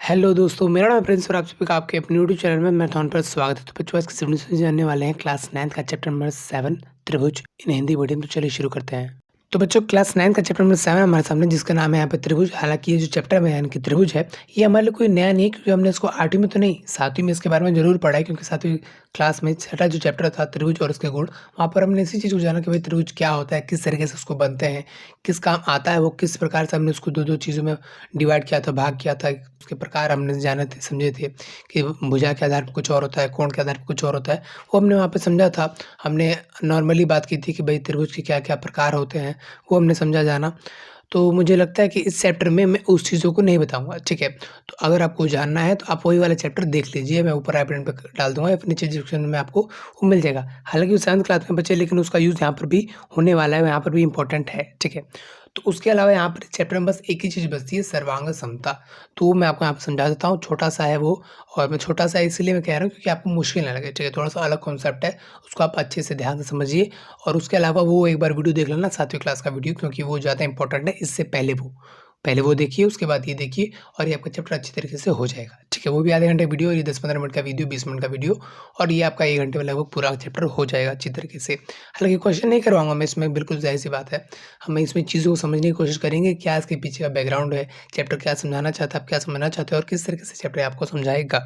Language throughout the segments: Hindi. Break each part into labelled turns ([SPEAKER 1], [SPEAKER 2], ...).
[SPEAKER 1] हेलो दोस्तों, मेरा नाम प्रिंस और आप सभी का आपके अपने यूट्यूब चैनल में मैराथन पर स्वागत है। तो बच्चों, आज की वीडियो से जानने वाले हैं क्लास 9 का चैप्टर नंबर 7 त्रिभुज इन हिंदी मीडियम। तो चलिए शुरू करते हैं। तो बच्चों, क्लास 9 का चैप्टर नंबर 7 हमारे सामने, जिसका नाम है यहाँ पे त्रिभुज। हालांकि ये जो चैप्टर है यानी कि त्रिभुज है, ये हमारे लिए कोई नया नहीं है, क्योंकि हमने इसको 8वीं में तो नहीं 7वीं में इसके बारे में जरूर पढ़ा है। क्योंकि 7वीं क्लास में छठा जो चैप्टर था त्रिभुज और उसके गुण, वहाँ पर हमने इसी चीज़ को जाना कि भाई त्रिभुज क्या होता है, किस तरीके से उसको बनते हैं, किस काम आता है वो, किस प्रकार से हमने उसको दो दो चीज़ों में डिवाइड किया था, भाग किया था। उसके प्रकार हमने जाने थे, समझे थे कि भुजा के आधार पर कुछ और होता है, कोण के आधार पर कुछ और होता है, वो हमने वहाँ पे समझा था। हमने नॉर्मली बात की थी कि भाई त्रिभुज के क्या क्या प्रकार होते हैं, वो हमने समझा जाना। तो मुझे लगता है कि इस चैप्टर में मैं उस चीज़ों को नहीं बताऊँगा, ठीक है? तो अगर आपको जानना है तो आप वही वाला चैप्टर देख लीजिए, मैं ऊपर आई बटन पे डाल दूँगा या फिर नीचे डिस्क्रिप्शन में आपको वो मिल जाएगा। हालाँकि वो 7th क्लास में बच्चे, लेकिन उसका यूज़ यहाँ पर भी होने वाला है, यहाँ पर भी इम्पोर्टेंट है, ठीक है? तो उसके अलावा यहाँ पर चैप्टर में बस एक ही चीज़ बचती है, सर्वांग समता। तो वो मैं आपको यहाँ पे समझा देता हूँ, छोटा-सा है वो। और मैं छोटा-सा इसलिए मैं कह रहा हूँ क्योंकि आपको मुश्किल ना लगे, ठीक है? थोड़ा-सा अलग कॉन्सेप्ट है, उसको आप अच्छे से ध्यान से समझिए। और उसके अलावा वो एक बार वीडियो देख लेना 7वीं क्लास का वीडियो, क्योंकि वो ज़्यादा इम्पोर्टेंट है इससे पहले वो देखिए, उसके बाद ये देखिए और ये आपका चैप्टर अच्छी तरीके से हो जाएगा, ठीक है? वो भी आधे घंटे वीडियो, ये 10-15 मिनट का वीडियो, 20 मिनट का वीडियो, और ये आपका 1 घंटे में लगभग पूरा चैप्टर हो जाएगा अच्छी तरीके से। हालाँकि क्वेश्चन नहीं करवाऊँगा मैं इसमें, बिल्कुल ज़ाहिर-सी बात है। हम इसमें चीज़ों को समझने की कोशिश करेंगे, क्या इसके पीछे का बैकग्राउंड है, चैप्टर क्या समझाना चाहता है, आप क्या समझना चाहते हो और किस तरीके से चैप्टर आपको समझाएगा।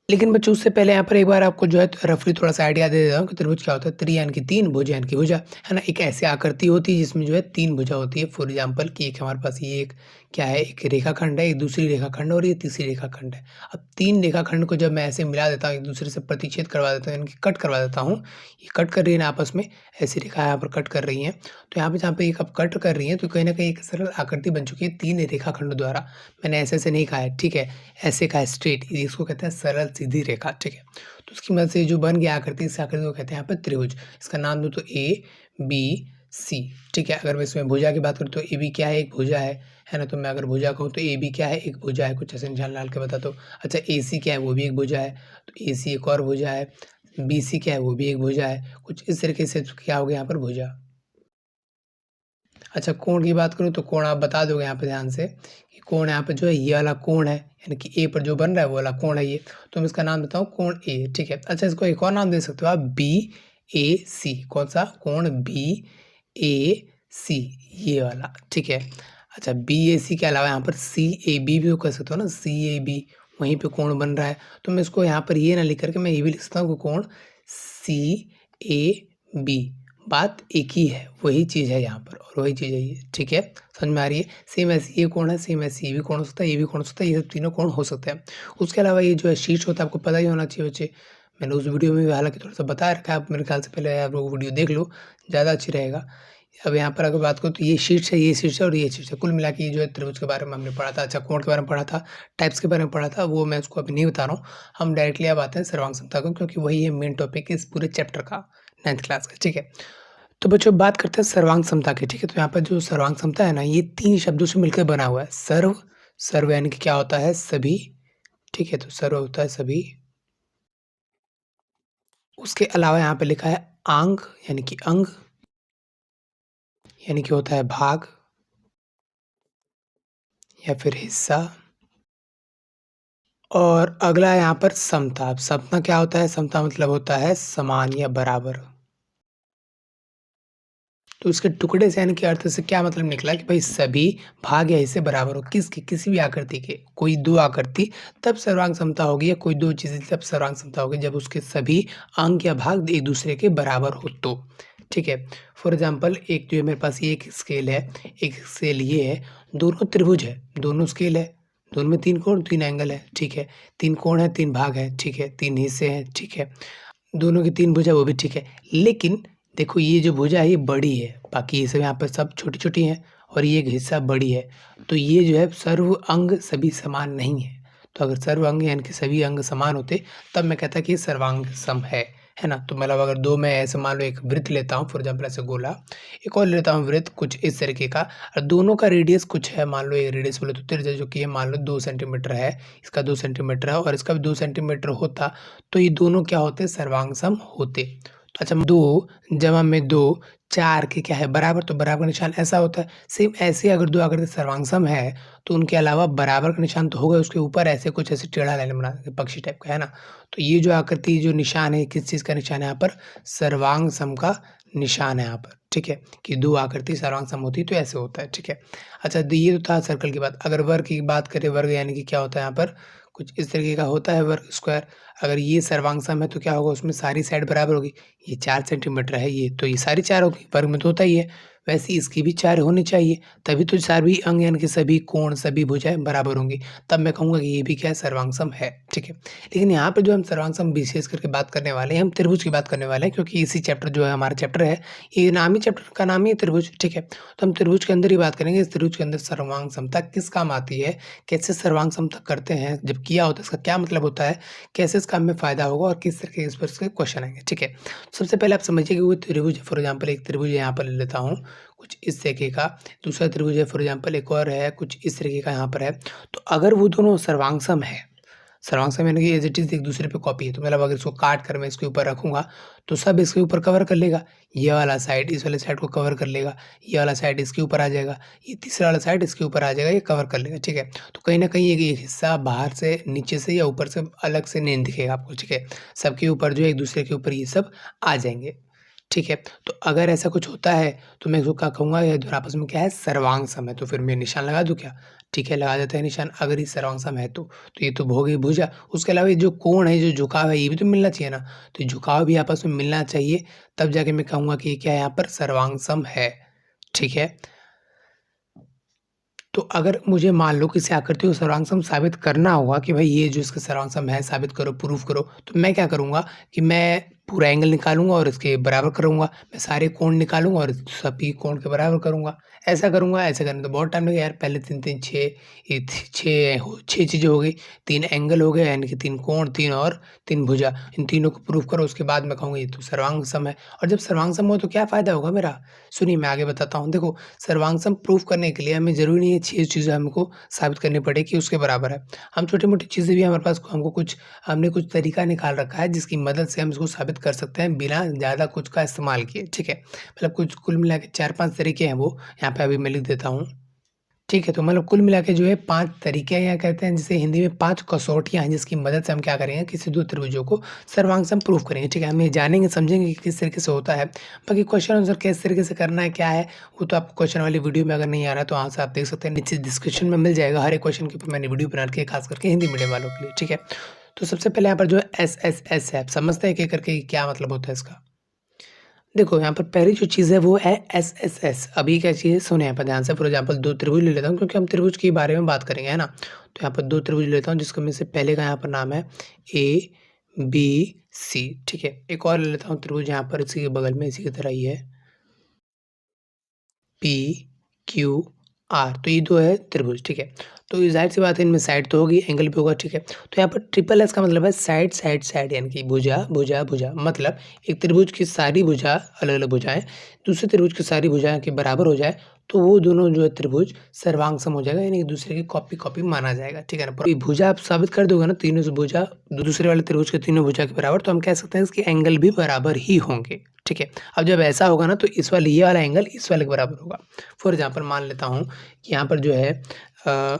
[SPEAKER 1] लेकिन बच्चों, उससे पहले यहाँ पर एक बार आपको जो है रफली थोड़ा-सा आइडिया दे देता हूँ कि त्रिभुज क्या होता है। त्रि यानी कि 3, भुज यानी कि भुजा, है ना? एक ऐसी आकृति होती है जिसमें जो है 3 भुजा होती है। फॉर एग्ज़ाम्पल कि एक हमारे पास ये एक क्या है, एक रेखाखंड है, एक दूसरी रेखाखंड और ये तीसरी रेखाखंड है। अब 3 रेखाखंड को जब मैं ऐसे मिला देता हूँ, एक-दूसरे से प्रतिच्छेद करवा देता हूँ, यानी कि कट करवा देता हूँ, ये कट कर रही है ना आपस में, ऐसी रेखा यहाँ पर कट कर रही हैं। तो यहाँ पे जहाँ पे एक अब कट कर रही हैं, तो कहीं न कहीं एक सरल आकृति बन चुकी है 3 रेखाखंडों द्वारा। मैंने ऐसे-ऐसे नहीं कहा है, ठीक है? ऐसे कहा है स्ट्रेट, इसको कहते हैं सरल सीधी रेखा, ठीक है? तो उसकी मदद से जो बन गया आकृति, इस आकृति को कहते हैं यहाँ पे त्रिभुज। इसका नाम दूँ तो ए, बी, सी, ठीक है? अगर मैं इसमें भुजा की बात करूँ तो ए बी क्या है, एक भुजा है ना? तो मैं अगर भुजा कहूँ तो ए बी क्या है, एक भुजा है, कुछ ऐसे निशान डाल के बताता हूँ। अच्छा, ए सी क्या है, वो भी एक भुजा है, तो ए सी एक और भुजा है। बी सी क्या है, वो भी एक भुजा है। कुछ इस तरीके से क्या हो गया यहाँ पर, भुजा। अच्छा, कोण की बात करूँ तो कोण आप बता दोगे यहाँ पे ध्यान से कि कोण यहाँ पे जो है, ये वाला कोण है, यानी कि ए पर जो बन रहा है वो वाला कोण है ये। तो मैं इसका नाम देता हूँ कोण ए, ठीक है? अच्छा, इसको एक और नाम दे सकते हो आप, बी ए सी। कौन-सा? कोण बी ए सी, ये वाला, ठीक है? अच्छा, बी ए सी के अलावा यहाँ पर सी ए बी भी तो कह सकते हो ना, सी ए बी, वहीं पे कोण बन रहा है। तो मैं इसको यहाँ पर ये ना लिख कर के मैं ये भी लिख सकता हूँ कि कोण सी ए बी। बात एक ही है, वही चीज़ है यहाँ पर और वही चीज़ है ये, ठीक है? समझ में आ रही है? सेम ऐसे ये कोण है, सेम ऐसे ये भी कोण हो सकता है, ये भी कोण हो सकता है, ये सब तीनों कोण हो सकते हैं। उसके अलावा ये जो है शीर्ष होता है, आपको पता ही होना चाहिए बच्चे। मैंने उस वीडियो में भी हालाँकि थोड़ा-सा बता रखा है, आप मेरे ख्याल से पहले आप लोग वीडियो देख लो, ज़्यादा अच्छी रहेगा। अब यहाँ पर अगर बात करूँ तो ये शीर्ष है, ये शीर्ष है और ये शीर्ष है। कुल मिला के ये जो है त्रिभुज के बारे में हमने पढ़ा था। अच्छा, कोण के बारे में पढ़ा था, टाइप्स के बारे में पढ़ा था, वो मैं उसको अभी नहीं बता रहा हूँ। हम डायरेक्टली अब आते हैं सर्वांग समता को, क्योंकि वही है मेन टॉपिक इस पूरे चैप्टर का, 9th क्लास का, ठीक है? तो बच्चों, बात करते हैं सर्वांग समता की, ठीक है? तो यहाँ पर जो सर्वांग समता है ना, ये 3 शब्दों से मिलकर बना हुआ है। सर्व यानी कि क्या होता है, सभी, ठीक है? तो सर्व होता है सभी। उसके अलावा यहाँ पे लिखा है आंग, यानी कि अंग, यानी कि होता है भाग या फिर हिस्सा। और अगला है यहाँ पर समता। अब समता क्या होता है? समता मतलब होता है समान या बराबर। तो इसके टुकड़े से यानी कि अर्थ से क्या मतलब निकला कि भाई सभी भाग या हिस्से बराबर हो, किसके? किसी भी आकृति के। कोई 2 आकृति तब सर्वांग समता होगी, या कोई 2 चीज़ें तब सर्वांग समता होगी जब उसके सभी अंग या भाग एक दूसरे के बराबर हो तो, ठीक है? फॉर एग्ज़ाम्पल, एक जो है मेरे पास ये एक स्केल है, एक स्केल ये है, दोनों त्रिभुज है, दोनों स्केल है, दोनों में 3 कोण, 3 एंगल है, ठीक है? 3 कोण है, 3 भाग है, ठीक है? 3 हिस्से हैं, ठीक है? दोनों की 3 भुजा, वो भी ठीक है। लेकिन देखो, ये जो भुजा है ये बड़ी है, बाकी ये सब यहाँ पर सब छोटी-छोटी हैं और ये एक हिस्सा बड़ी है। तो ये जो है सर्व अंग सभी समान नहीं है। तो अगर सर्व अंग यानी कि सभी अंग समान होते, तब मैं कहता कि ये सर्वांग सम है ना? तो मतलब अगर 2 मैं ऐसे मान लो एक वृत्त लेता हूँ, फॉर एग्ज़ाम्पल ऐसे गोला, एक और लेता हूँ वृत्त कुछ इस तरीके का, और दोनों का रेडियस कुछ है, मान लो ये रेडियस बोले तो त्रिज्या जो कि है मान लो 2 सेंटीमीटर है, इसका 2 सेंटीमीटर है और इसका भी 2 सेंटीमीटर होता, तो ये दोनों क्या होते? सर्वांग सम होते। अच्छा 2 जमा में 2 4 के क्या है बराबर, तो बराबर का निशान ऐसा होता है। सेम ऐसे ही अगर 2 आकृति सर्वांगसम है, तो उनके अलावा बराबर का निशान तो होगा, उसके ऊपर ऐसे कुछ ऐसे टेढ़ा लाइन बना देंगे पक्षी टाइप का, है ना? तो ये जो आकृति जो निशान है, किस चीज़ का निशान है यहाँ पर? सर्वांगसम का निशान है यहाँ पर, ठीक है? कि 2 आकृति सर्वांगसम होती है तो ऐसे होता है, ठीक है? अच्छा तो ये तो था सर्कल की बात। अगर वर्ग की बात करें, वर्ग यानी कि क्या होता है यहाँ पर? कुछ इस तरीके का होता है वर्ग स्क्वायर। अगर ये सर्वांगसम है तो क्या होगा, उसमें सारी साइड बराबर होगी। ये 4 सेंटीमीटर है ये, तो ये सारी 4 होगी, वर्ग में तो होता ही है। वैसे ही इसकी भी 4 होनी चाहिए, तभी तो सभी अंग यानी कि सभी कोण, सभी भुजाएँ बराबर होंगी। तब मैं कहूँगा कि ये भी क्या है, सर्वांगसम है, ठीक है। लेकिन यहाँ पे जो हम सर्वांगसम विशेष करके बात करने वाले हैं, हम त्रिभुज की बात करने वाले हैं, क्योंकि इसी चैप्टर जो है हमारा चैप्टर है, ये नाम ही चैप्टर का नाम ही है त्रिभुज, ठीक है। तो हम त्रिभुज के अंदर ही बात करेंगे, इस त्रिभुज के अंदर सर्वांगसमता किस काम आती है, कैसे सर्वांगसमता करते हैं, जब किया होता है इसका क्या मतलब होता है, कैसे इस काम में फ़ायदा होगा और किस तरह के इस पर इसके क्वेश्चन आएँगे, ठीक है। सबसे पहले आप समझिए कि वो त्रिभुज है, फॉर एग्ज़ाम्पल एक त्रिभुज यहाँ पर ले लेता हूँ, कुछ इस तरीके का, दूसरा त्रिभुज है फॉर एग्ज़ाम्पल एक और है, कुछ इस तरीके का यहाँ पर है। तो अगर वो दोनों सर्वांगसम है, सर्वांगसम यानी कि एज़ इट इज़ एक दूसरे पे कॉपी है, तो मतलब अगर इसको काट कर मैं इसके ऊपर रखूँगा, तो सब इसके ऊपर कवर कर लेगा। ये वाला साइड इस वाले साइड को कवर कर लेगा, ये वाला साइड इसके ऊपर आ जाएगा, ये तीसरा वाला साइड इसके ऊपर आ जाएगा, ये कवर कर लेगा, ठीक है। तो कहीं न कहीं एक हिस्सा बाहर से, नीचे से या ऊपर से अलग से नहीं दिखेगा आपको, ठीक है। सबके ऊपर जो है एक दूसरे के ऊपर ये सब आ जाएँगे, ठीक है। तो अगर ऐसा कुछ होता है, तो मैं इसको क्या कहूँगा, ये दोनों आपस में क्या है, सर्वांगसम है। तो फिर मैं निशान लगा दूँ क्या? ठीक है, लगा देते हैं निशान। अगर ये सर्वांगसम है तो ये तो हो गई भुजा। उसके अलावा ये जो कोण है, जो झुकाव है, ये भी तो मिलना चाहिए ना। तो झुकाव भी आपस में मिलना चाहिए, तब जाके मैं कहूँगा कि ये क्या है, यहाँ पर सर्वांगसम है, ठीक है। तो अगर मुझे मान लो किसी आकृति को सर्वांगसम साबित करना होगा कि भाई ये जो इसका सर्वांगसम है, साबित करो, प्रूफ करो, तो मैं क्या करूँगा कि मैं पूरा एंगल निकालूँगा और इसके बराबर करूँगा। मैं सारे कोण निकालूँगा और सभी कोण के बराबर करूँगा। ऐसा करूँगा, ऐसे करने में तो बहुत टाइम लगेगा यार। पहले 3-3 6 ये 6 चीज़ें हो गई, 3 एंगल हो गए यानी कि 3 कोण, 3 और 3 भुजा। इन तीनों को प्रूफ करो, उसके बाद मैं कहूँगा ये तो सर्वांगसम है। और जब सर्वांगसम हो तो क्या फ़ायदा होगा मेरा? सुनिए मैं आगे बताता हूँ। देखो सर्वांगसम प्रूफ करने के लिए हमें ज़रूरी नहीं है 6 चीज़ें हमको साबित करनी पड़े कि उसके बराबर है। हम छोटी-मोटी चीज़ें भी हमारे पास हमको कुछ हमने कुछ तरीका निकाल रखा है जिसकी मदद से हम इसको साबित कर सकते हैं बिना ज़्यादा कुछ का इस्तेमाल किए, ठीक है? मतलब कुछ कुल मिला के 4-5 तरीके हैं वो, यहाँ पे अभी मैं लिख देता हूँ। ठीक है, तो मतलब कुल मिला के जो है 5 तरीके या कहते हैं जिसे हिंदी में 5 कसौटियाँ हैं जिसकी मदद से हम क्या करेंगे, किसी 2 त्रिभुजों को सर्वांगसम प्रूफ करेंगे, ठीक है? हम ये जानेंगे, समझेंगे कि किस तरीके से होता है। बाकी क्वेश्चन आंसर किस तरीके से करना है, क्या है, वो तो आपको क्वेश्चन वाली वीडियो में अगर नहीं आ रहा है तो वहाँ से आप देख सकते हैं, नीचे डिस्क्रिप्शन में मिल जाएगा। हर एक क्वेश्चन के ऊपर मैंने वीडियो बना रखी है, खास करके हिंदी मीडियम वालों के लिए, ठीक है? तो सबसे पहले यहाँ पर जो है एसएसएस है, आप समझते हैं एक-एक करके क्या मतलब होता है इसका? देखो, यहाँ पर पहली जो चीज़ है वो है एसएसएस। अभी क्या चीज़ है सुने यहाँ पर ध्यान से। फॉर एग्ज़ाम्पल 2 त्रिभुज ले लेता हूँ क्योंकि हम त्रिभुज के बारे में बात करेंगे, है ना? तो यहाँ पर 2 त्रिभुज लेता हूँ जिसका में से पहले का यहाँ पर नाम है ए, बी, सी, ठीक है? एक और ले लेता हूँ त्रिभुज यहाँ पर इसी के बगल में इसी की तरह ही है। पी, क्यू, आर, तो ये 2 है त्रिभुज, ठीक है? तो ये ज़ाहिर-सी बात है इनमें साइड तो होगी, एंगल भी होगा, ठीक है? तो यहाँ पर ट्रिपल एस का मतलब है साइड, साइड, साइड यानी कि भुजा, भुजा, भुजा। मतलब एक त्रिभुज की सारी भुजा अलग-अलग भुजाएँ दूसरे त्रिभुज की सारी भुजाएँ के बराबर हो जाए, तो वो दोनों जो है त्रिभुज सर्वांगसम हो जाएगा, यानी एक दूसरे की कॉपी माना जाएगा, ठीक है ना? ये भुजा आप साबित कर दोगे ना, तीनों से भुजा दूसरे वाले त्रिभुज के तीनों भुजा के बराबर, तो हम कह सकते हैं इसके एंगल भी बराबर ही होंगे, ठीक है? अब जब ऐसा होगा ना, तो इस वाले ये वाला एंगल इस वाले के बराबर होगा। फॉर एग्ज़ाम्पल मान लेता हूँ कि यहाँ पर जो है अ,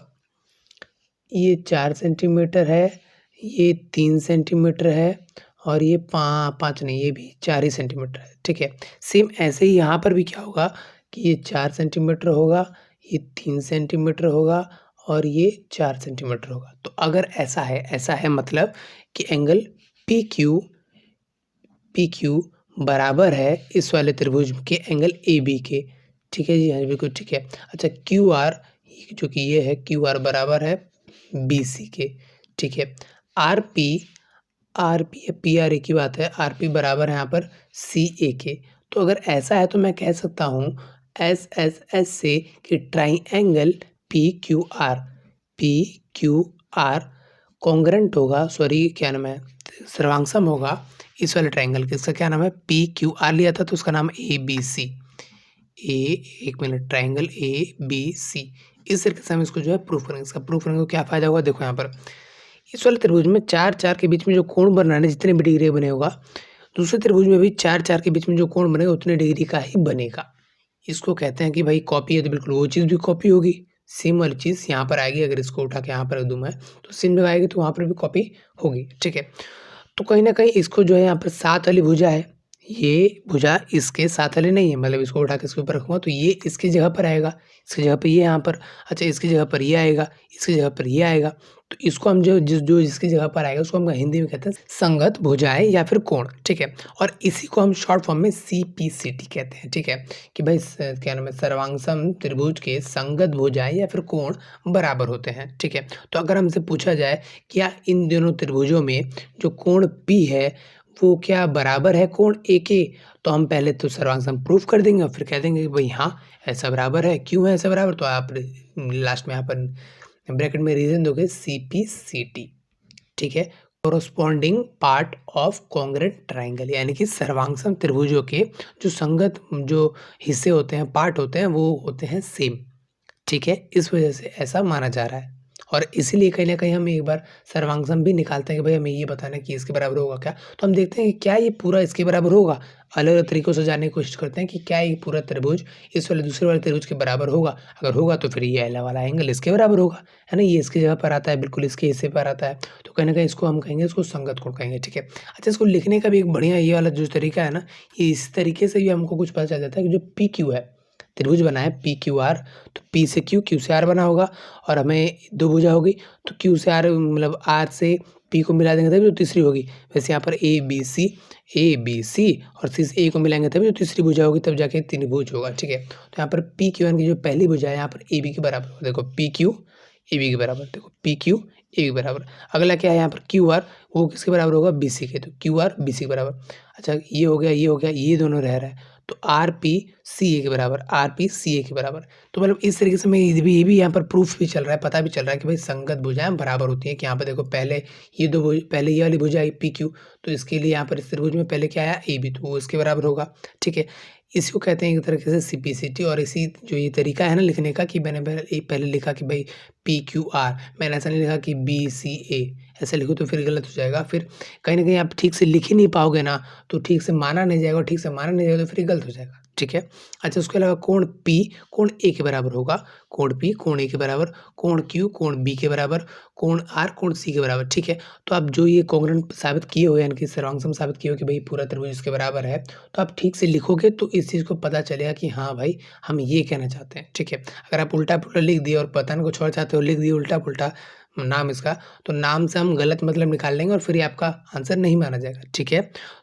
[SPEAKER 1] ये 4 सेंटीमीटर है, ये 3 सेंटीमीटर है और ये 5 नहीं, ये भी 4 ही सेंटीमीटर है, ठीक है? सेम ऐसे ही यहाँ पर भी क्या होगा कि ये 4 सेंटीमीटर होगा, ये 3 सेंटीमीटर होगा और ये 4 सेंटीमीटर होगा। तो अगर ऐसा है मतलब कि एंगल पी क्यू बराबर है इस वाले त्रिभुज के एंगल AB के, ठीक है जी? हाँ, बिल्कुल ठीक है। अच्छा QR जो कि ये है, QR बराबर है BC के, ठीक है? RP PR एक ही बात है, RP बराबर है यहाँ पर CA के। तो अगर ऐसा है तो मैं कह सकता हूँ SSS से कि ट्राइएंगल PQR कॉन्ग्रुएंट होगा, सॉरी क्या नाम है, सर्वांगसम होगा इस वाले ट्राइएंगल के। इसका क्या नाम है, PQR लिया था तो उसका नाम है ABC। एक मिनट, ट्राइएंगल ABC, इस तरीके से हम इसको जो है प्रूफ करेंगे। इसका प्रूफ करने को क्या फ़ायदा होगा, देखो यहाँ पर इस वाले त्रिभुज में 4 के बीच में जो कोण बन रहा है ना, जितने भी डिग्री बने होगा, दूसरे त्रिभुज में भी 4 के बीच में जो कोण बनेगा उतने डिग्री का ही बनेगा। इसको कहते हैं कि भाई कॉपी है तो बिल्कुल वो चीज़ भी कॉपी होगी। सेम वाली चीज़ यहाँ पर आएगी, अगर इसको उठा के यहाँ पर रख दूँ मैं, तो सेम जगह आएगी तो वहाँ पर भी कॉपी होगी, ठीक है। तो कहीं न कहीं इसको जो है यहाँ पर सात वाली भुजा है, ये भुजा इसके साथ वाली नहीं है, मतलब इसको उठा के इसके ऊपर रखूँगा तो ये इसकी जगह पर आएगा, इसकी जगह पे ये यहाँ पर, अच्छा इसकी जगह पर ये आएगा, इसकी जगह पर ये आएगा। तो इसको हम जो जिसकी जगह पर आएगा उसको हम हिंदी में कहते हैं संगत भुजाएँ या फिर कोण, ठीक है। और इसी को हम शॉर्ट फॉर्म में सीपीसीटी कहते हैं, ठीक है। कि भाई क्या नाम है, सर्वांगसम त्रिभुज के संगत भुजाएँ या फिर कोण बराबर होते हैं, ठीक है। तो अगर हमसे पूछा जाए क्या इन दोनों त्रिभुजों में जो कोण P है वो क्या बराबर है कोण A के, तो हम पहले तो सर्वांगसम प्रूफ कर देंगे और फिर कह देंगे कि भाई हाँ ऐसा बराबर है। क्यों है ऐसा बराबर, तो आप लास्ट में यहाँ पर ब्रैकेट में रीजन दोगे CPCT, ठीक है। Corresponding part of congruent triangle, यानी कि सर्वांगसम त्रिभुजों के जो संगत जो हिस्से होते हैं, पार्ट होते हैं, वो होते हैं सेम, ठीक है। इस वजह से ऐसा माना जा रहा है और इसीलिए कहीं न कहीं हम एक बार सर्वांगसम भी निकालते हैं कि भाई हमें ये बताना है कि इसके बराबर होगा क्या। तो हम देखते हैं कि क्या ये पूरा इसके बराबर होगा, अलग-अलग तरीकों से जानने की कोशिश करते हैं कि क्या ये पूरा त्रिभुज इस वाले दूसरे वाले त्रिभुज के बराबर होगा। अगर होगा तो फिर ये वाला एंगल इसके बराबर होगा, है ना? ये इसकी जगह पर आता है, बिल्कुल इसके हिस्से पर आता है, तो कहीं न कहीं इसको हम कहेंगे, इसको संगत कोण कहेंगे, ठीक है। अच्छा, इसको लिखने का भी एक बढ़िया ये वाला जो तरीका है ना, ये इस तरीके से भी हमको कुछ पता चल जाता है कि जो PQ है, त्रिभुज बना है PQR, तो P से Q, Q से R बना होगा और हमें दो भुजा होगी तो Q से R मतलब R से P को मिला देंगे तभी तो तीसरी होगी। वैसे यहाँ पर ABC और C से A को मिलाएंगे तभी तो तीसरी भुजा होगी, तब जाके त्रिभुज होगा, ठीक है। तो यहाँ पर PQR की जो पहली भुजा है यहाँ पर AB के बराबर होगा, देखो PQ AB के बराबर, देखो PQ AB के बराबर। अगला क्या है यहाँ पर QR, वो किसके बराबर होगा, BC के, तो QR BC के बराबर। अच्छा, ये हो गया, ये हो गया, ये दोनों रह रहा है तो RP CA के बराबर, RP CA के बराबर। तो मतलब इस तरीके से मैं ये भी यहाँ पर प्रूफ भी चल रहा है, पता भी चल रहा है कि भाई संगत भुजाएं बराबर होती हैं। कि यहाँ पर देखो पहले ये दो पहले ये वाली भुजा आई PQ, तो इसके लिए यहाँ पर इस त्रिभुज में पहले क्या आया AB, तो वो इसके बराबर होगा, ठीक है। इसी को कहते हैं एक तरीके से CPCT। और इसी जो ये तरीका है ना लिखने का, कि मैंने पहले लिखा कि भाई PQR, मैंने ऐसा नहीं लिखा कि BCA, ऐसे लिखो तो फिर गलत हो जाएगा। फिर कहीं न कहीं आप ठीक से लिख ही नहीं पाओगे ना, तो ठीक से माना नहीं जाएगा, और ठीक से माना नहीं जाएगा तो फिर गलत हो जाएगा, ठीक है। अच्छा, उसके अलावा कोण P कोण A के बराबर होगा, कोण P कोण A के बराबर, कोण Q कोण B के बराबर, कोण R कोण C के बराबर, ठीक है। तो आप जो ये कॉन्ग्रुएंट साबित किए हो, यानी कि सर्वांगसम साबित किए हो कि भाई पूरा त्रिभुज इसके बराबर है, तो आप ठीक से लिखोगे तो इस चीज़ को पता चलेगा कि हाँ भाई हम ये कहना चाहते हैं, ठीक है। अगर आप उल्टा-पुल्टा लिख दिए और पता नहीं कुछ और चाहते हो, लिख दिए उल्टा-पुल्टा नाम इसका, तो नाम से हम गलत मतलब निकाल लेंगे और फिर ये आपका आंसर नहीं माना जाएगा, ठीक है।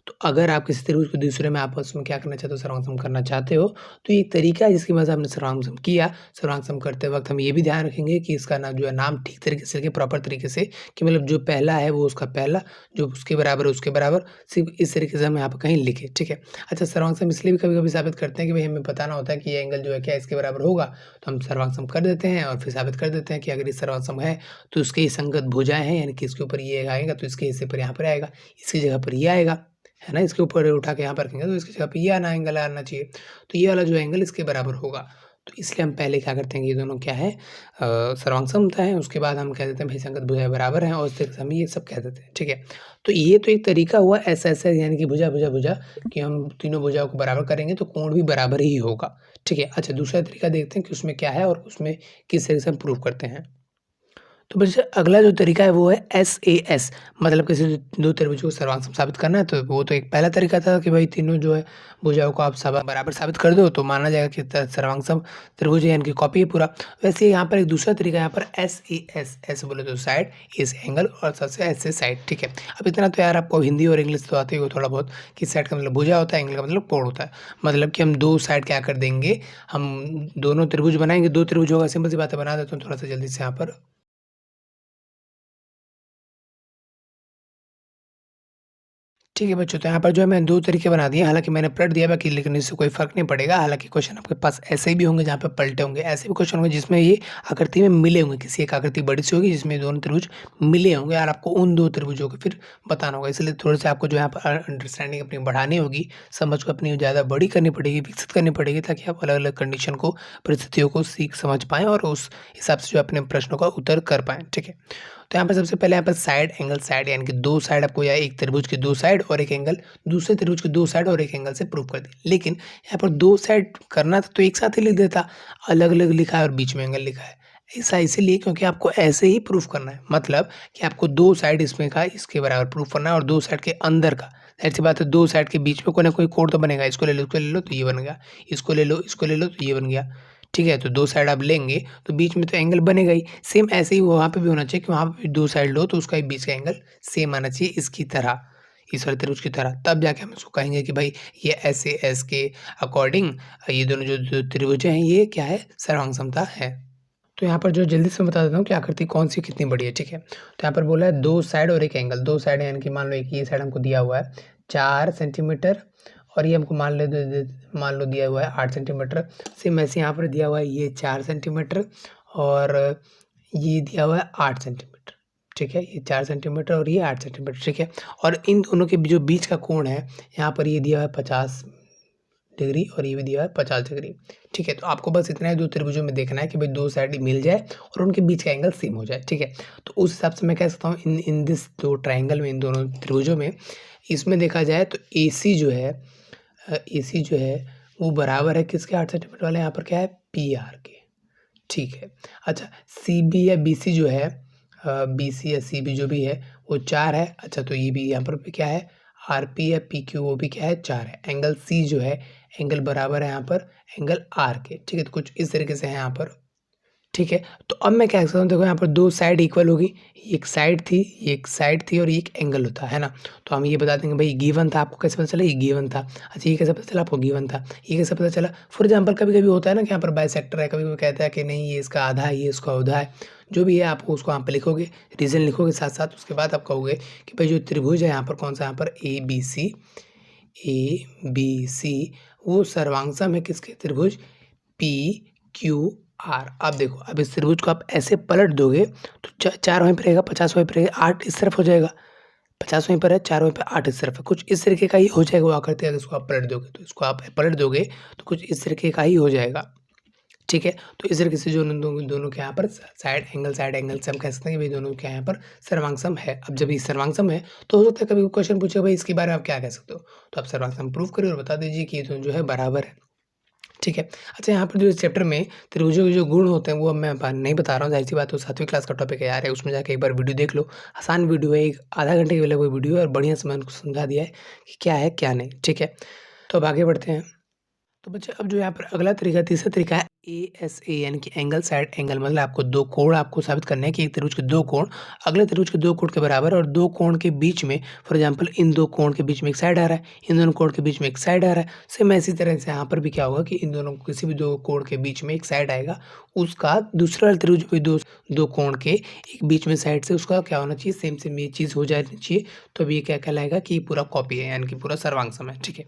[SPEAKER 1] तो अगर आप किसी त्रिभुज को दूसरे में आपस में क्या करना चाहते हो, सर्वांगसम करना चाहते हो, तो ये एक तरीका है जिसकी वजह से आपने सर्वांगसम किया। सर्वांगसम करते वक्त हम ये भी ध्यान रखेंगे कि इसका नाम जो है नाम ठीक तरीके से लिखें, प्रॉपर तरीके से, कि मतलब जो पहला है वो उसका पहला, जो उसके बराबर है उसके बराबर, सिर्फ इस तरीके से हम यहाँ पर कहीं लिखें, ठीक है। अच्छा, सर्वांगसम इसलिए भी कभी-कभी साबित करते हैं कि भाई हमें बताना होता है कि ये एंगल जो है क्या इसके बराबर होगा, तो हम सर्वांगसम कर देते हैं और फिर साबित कर देते हैं कि अगर ये सर्वांगसम है तो उसके ही संगत भुजाएँ हैं, यानी कि इसके ऊपर ये आएगा तो इसके हिस्से पर यहाँ पर आएगा, इसकी जगह पर ये आएगा, है ना? इसके ऊपर उठा के यहाँ पर रखेंगे तो इसकी जगह पे ये एंगल आना चाहिए। तो ये वाला जो एंगल इसके बराबर होगा। तो इसलिए हम पहले क्या करते हैं कि ये दोनों क्या है, सर्वांगसम होता है, उसके बाद हम कह देते हैं भाई संगत भुजाएँ बराबर हैं, और इस तरीके से हम ये सब कह देते हैं, ठीक है। तो ये तो एक तरीका हुआ ऐसा-ऐसा, यानी कि भुजा कि हम तीनों भुजाओं को बराबर करेंगे तो कोण भी बराबर ही होगा, ठीक है। अच्छा, दूसरा तरीका देखते हैं कि उसमें क्या है और उसमें किस तरीके से हम प्रूव करते हैं। तो बच्चे अगला जो तरीका है वो है SAS, मतलब किसी दो त्रिभुज को सर्वांगसम साबित करना है। तो वो तो एक पहला तरीका था कि भाई तीनों जो है भुजाओं को आप बराबर साबित कर दो तो माना जाएगा कि सर्वांगसम त्रिभुज है, यानी कि कॉपी है पूरा। वैसे ही यहाँ पर एक दूसरा तरीका है, यहाँ पर SAS, ऐसे बोले तो साइड, एस एंगल और सबसे ऐसे साइड, ठीक है। अब इतना तो यार आपको हिंदी और इंग्लिश तो आते ही हो थोड़ा बहुत, कि साइड का मतलब भुजा होता है, एंगल का मतलब कोण होता है। मतलब कि हम दो साइड क्या कर देंगे, हम दोनों त्रिभुज बनाएंगे, दो त्रिभुज होगा, सिंपल सी बात है, बना देता हूँ थोड़ा सा जल्दी से यहाँ पर। ठीक है बच्चों, तो यहाँ पर जो है मैंने दो तरीके बना दिए, हालाँकि मैंने पलट दिया बाकी, लेकिन इससे कोई फ़र्क नहीं पड़ेगा। हालाँकि क्वेश्चन आपके पास ऐसे भी होंगे जहाँ पे पलटे होंगे, ऐसे भी क्वेश्चन होंगे जिसमें ये आकृति में मिले होंगे, किसी एक आकृति बड़ी सी होगी जिसमें दोनों त्रिभुज मिले होंगे और आपको उन दो त्रिभुजों को फिर बताना होगा। इसलिए थोड़े-से आपको जो है यहाँ पर अंडरस्टैंडिंग अपनी बढ़ानी होगी, समझ को अपनी ज़्यादा बड़ी करनी पड़ेगी, विकसित करनी पड़ेगी, ताकि आप अलग-अलग कंडीशन को, परिस्थितियों को सीख समझ पाएँ और उस हिसाब से जो अपने प्रश्नों का उत्तर कर पाएँ, ठीक है। तो यहाँ पर सबसे पहले यहाँ पर साइड एंगल साइड यानी कि दो साइड आपको या एक त्रिभुज की दो साइड और एक एंगल दूसरे त्रिभुज की दो साइड और एक एंगल से प्रूव कर दी। लेकिन यहाँ पर दो साइड करना था तो एक साथ ही लिख देता, अलग अलग लिखा है और बीच में एंगल लिखा है। ऐसा इसीलिए क्योंकि आपको ऐसे ही प्रूफ करना है, मतलब कि आपको दो साइड इसमें का इसके बराबर प्रूफ करना है और दो साइड के अंदर का। ऐसी बात है, दो साइड के बीच में कोई ना कोई कोण तो बनेगा, इसको ले लो इसको ले लो तो ये बन गया, इसको ले लो इसको ले लो तो ये बन गया। ठीक है, तो दो साइड आप लेंगे तो बीच में तो एंगल बनेगा ही। सेम ऐसे ही वहाँ पे भी होना चाहिए कि वहाँ पे भी दो साइड लो तो उसका बीच का एंगल सेम आना चाहिए इसकी तरह, इस वाले त्रिभुज की तरह। तब जाके हम इसको कहेंगे कि भाई ये ऐसे एस के अकॉर्डिंग ये दोनों जो त्रिभुज हैं ये क्या है, सर्वांग समता है। तो यहाँ पर जो जल्दी से मैं बता देता हूँ कि आकृति कौन सी कितनी बड़ी है। ठीक है, तो यहाँ पर बोला है दो साइड और एक एंगल। दो साइड यानी कि मान लो एक ये साइड हमको दिया हुआ है 4 सेंटीमीटर और ये हमको मान लो दिया हुआ है 8 सेंटीमीटर। सेम ऐसे यहाँ पर दिया हुआ है ये 4 सेंटीमीटर और ये दिया हुआ है 8 सेंटीमीटर। ठीक है, ये 4 सेंटीमीटर और ये 8 सेंटीमीटर। ठीक है, और इन दोनों के जो बीच का कोण है यहाँ पर ये दिया हुआ है 50 डिग्री और ये भी दिया है 50 डिग्री। ठीक है, तो आपको बस इतना ही दो त्रिभुजों में देखना है कि भाई दो साइड मिल जाए और उनके बीच का एंगल सेम हो जाए। ठीक है, तो उस हिसाब से मैं कह सकता हूँ इन दिस दो ट्राइंगल में, इन दोनों त्रिभुजों में, इसमें देखा जाए तो AC जो है वो बराबर है किसके, 8 सेंटीमीटर वाले यहाँ पर क्या है PR के। ठीक है, अच्छा CB या BC जो है BC या CB जो भी है वो 4 है। अच्छा तो ये भी यहाँ पर भी क्या है RP या PQ वो भी क्या है 4 है। एंगल C जो है एंगल बराबर है यहाँ पर एंगल R के। ठीक है, तो कुछ इस तरीके से है यहाँ पर। ठीक है, तो अब मैं क्या करता हूँ, देखो यहाँ पर दो साइड इक्वल होगी, एक साइड थी ये एक साइड थी और ये एक एंगल होता है ना। तो हम ये बता देंगे भाई गिवन था, आपको कैसे पता चला ये गिवन था। अच्छा ये कैसे पता चला आपको गिवन था, ये कैसे पता चला। फॉर एग्जांपल कभी कभी होता है ना कि यहाँ पर बाइसेक्टर है, कभी कभी कहता है कि नहीं ये इसका आधा है ये इसका आधा है, जो भी है आपको उसको यहाँ पर लिखोगे, रीजन लिखोगे साथ साथ। उसके बाद आप कहोगे कि भाई जो त्रिभुज है यहाँ पर कौन सा, यहाँ पर ABC वो सर्वांगसम है किसके, त्रिभुज PQR। अब देखो अब इस त्रिभुज को आप ऐसे पलट दोगे तो 4 वहीं पर रहेगा, 50 वहीं पर रहेगा, 8 इस तरफ हो जाएगा, 50 वहीं पर है, 4 वहीं पर, 8 इस तरफ है। कुछ इस तरीके का ही हो जाएगा वो आकृति, अगर इसको आप पलट दोगे तो इसको आप पलट दोगे तो कुछ इस तरीके का ही हो जाएगा। ठीक है, तो इस तरीके से जो दोनों के यहाँ पर साइड एंगल से हम कह सकते हैं कि भाई दोनों के यहाँ पर सर्वांगसम है। अब जब ये सर्वांगसम है तो हो सकता है कभी क्वेश्चन पूछे भाई इसके बारे में आप क्या कह सकते हो, तो आप सर्वांगसम प्रूव करिए और बता दीजिए कि ये दोनों जो है बराबर है। ठीक है, अच्छा यहाँ पर जो इस चैप्टर में त्रिभुजों के जो गुण होते हैं वो अब मैं नहीं बता रहा हूँ, जाहिर सी बात है 7वीं क्लास का टॉपिक है यार है, उसमें जाके एक बार वीडियो देख लो। आसान वीडियो है, एक आधा घंटे के लगभग वीडियो है और बढ़िया से मैंने उनको समझा दिया है कि क्या है क्या नहीं। ठीक है, तो अब आगे बढ़ते हैं। तो बच्चे अब जो यहाँ पर अगला तरीका, तीसरा तरीका है ASA यानी कि एंगल साइड एंगल। मतलब आपको दो कोण आपको साबित करने हैं कि एक त्रिभुज के दो कोण अगले त्रिभुज के दो कोण के बराबर है और दो कोण के बीच में, फॉर एग्जांपल इन दो कोण के बीच में एक साइड आ रहा है, इन दोनों कोण के बीच में एक साइड आ रहा है। सेम इसी तरह से यहाँ पर भी क्या होगा कि इन दोनों किसी भी दो कोण के बीच में एक साइड आएगा, उसका दूसरा त्रिभुज भी दो कोण के एक बीच में साइड से उसका क्या होना चाहिए, सेम ये चीज़ हो जानी चाहिए। तो अब ये क्या कहलाएगा कि पूरा कॉपी है यानी कि पूरा सर्वांगसम है। ठीक है,